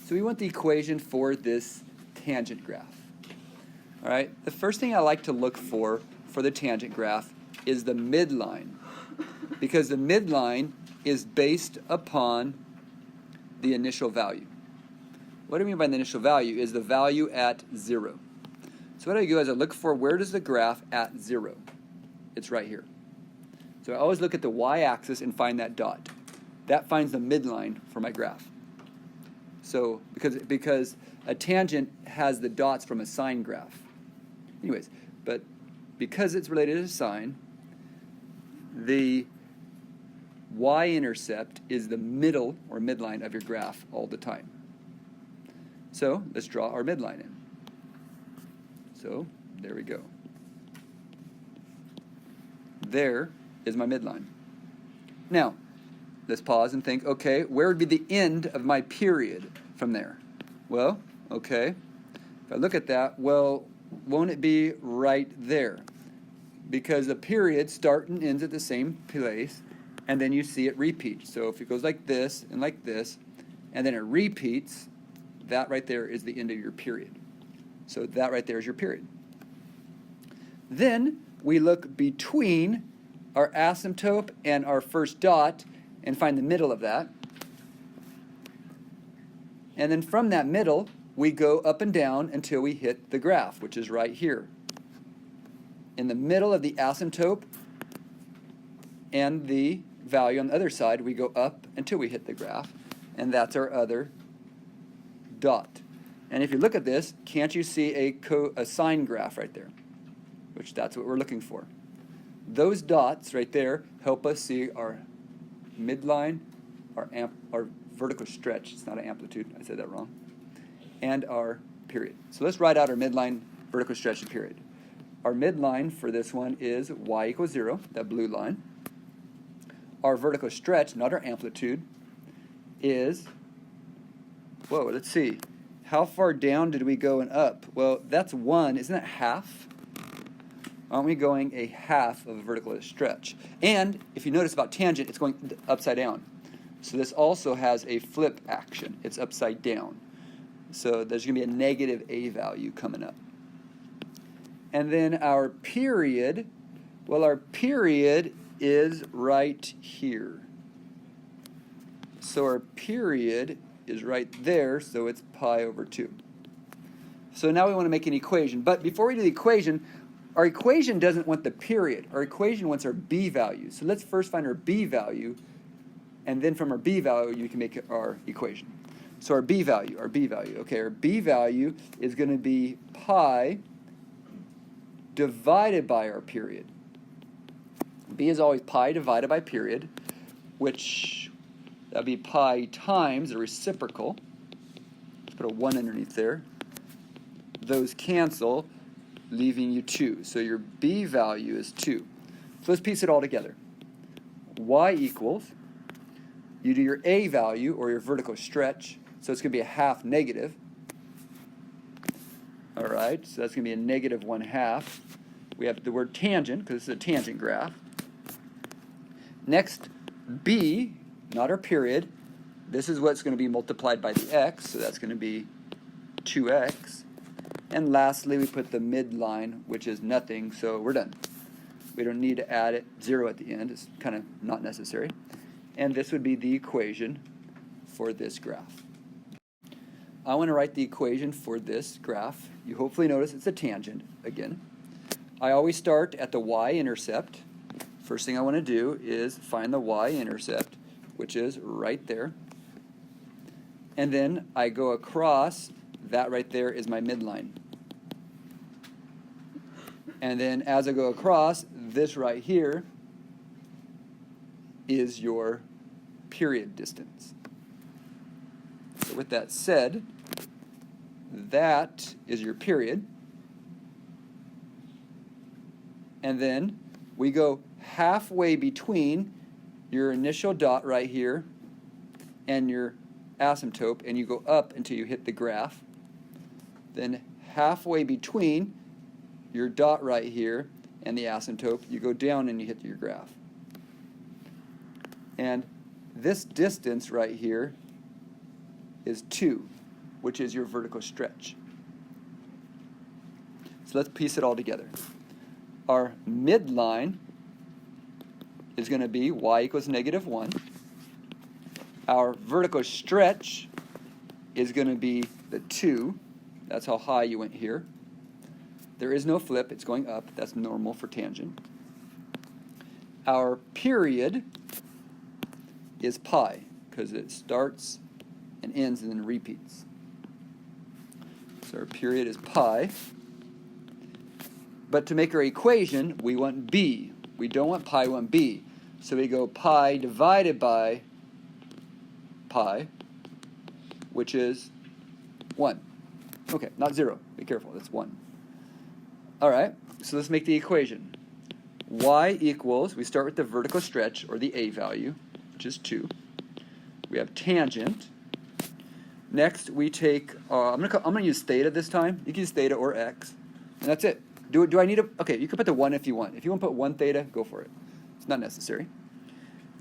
So we want the equation for this tangent graph. All right, the first thing I like to look for the tangent graph is the midline, because the midline is based upon the initial value. What do I mean by the initial value is the value at 0. So what I do is I look for where does the graph at 0. It's right here. So I always look at the y-axis and find that dot. That finds the midline for my graph. So because a tangent has the dots from a sine graph. Anyways, but because it's related to sine, the y-intercept is the middle or midline of your graph all the time. So let's draw our midline in. So there we go. There is my midline. Now, let's pause and think, okay, where would be the end of my period from there? Well, okay, if I look at that, well, won't it be right there? Because the period starts and ends at the same place, and then you see it repeat. So if it goes like this, and then it repeats, that right there is the end of your period. So that right there is your period. Then we look between our asymptote and our first dot and find the middle of that. And then from that middle, we go up and down until we hit the graph, which is right here. In the middle of the asymptote and the value on the other side, we go up until we hit the graph, and that's our other dot. And if you look at this, can't you see a sine graph right there? Which that's what we're looking for. Those dots right there help us see our midline, our vertical stretch. It's not an amplitude. I said that wrong. And our period. So let's write out our midline, vertical stretch, and period. Our midline for this one is y equals 0, that blue line. Our vertical stretch, not our amplitude, is, whoa, let's see. How far down did we go and up? Well, that's 1. Isn't that half? Aren't we going a half of a vertical stretch? And if you notice about tangent, it's going upside down. So this also has a flip action. It's upside down. So there's going to be a negative a value coming up. And then our period, well, our period is right here. So our period is right there, so it's pi over 2. So now we want to make an equation. But before we do the equation, our equation doesn't want the period. Our equation wants our b value. So let's first find our b value, and then from our b value, you can make our equation. So our b value. Okay, our b value is going to be pi divided by our period. B is always pi divided by period, which that would be pi times the reciprocal. Let's put a 1 underneath there. Those cancel, leaving you 2. So your b value is 2. So let's piece it all together. Y equals, you do your a value, or your vertical stretch, so it's going to be a half negative. All right, so that's going to be a negative 1/2. We have the word tangent, because it's a tangent graph. Next, b, not our period. This is what's going to be multiplied by the x, so that's going to be 2x. And lastly, we put the midline, which is nothing, so we're done. We don't need to add it 0 at the end. It's kind of not necessary. And this would be the equation for this graph. I want to write the equation for this graph. You hopefully notice it's a tangent again. I always start at the y-intercept. First thing I want to do is find the y-intercept, which is right there. And then I go across. That right there is my midline. And then as I go across, this right here is your period distance. So with that said, that is your period. And then we go halfway between your initial dot right here and your asymptote, and you go up until you hit the graph. Then halfway between your dot right here and the asymptote, you go down and you hit your graph. And this distance right here is 2. which is your vertical stretch. So let's piece it all together. Our midline is going to be y equals -1. Our vertical stretch is going to be the 2. That's how high you went here. There is no flip. It's going up. That's normal for tangent. Our period is pi because it starts and ends and then repeats. So our period is pi. But to make our equation, we want b. We don't want pi, we want b. So we go pi divided by pi, which is 1. Okay, not 0. Be careful, that's 1. All right, so let's make the equation. Y equals, we start with the vertical stretch, or the a value, which is 2. We have tangent. Next, we take, I'm gonna use theta this time. You can use theta or x, and that's it. Do I need a, okay, you can put the 1 if you want. If you want to put 1 theta, go for it. It's not necessary.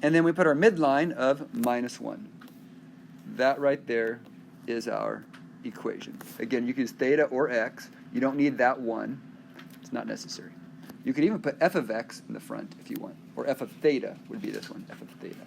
And then we put our midline of -1. That right there is our equation. Again, you can use theta or x. You don't need that 1. It's not necessary. You could even put f of x in the front if you want, or f of theta would be this one, f of theta.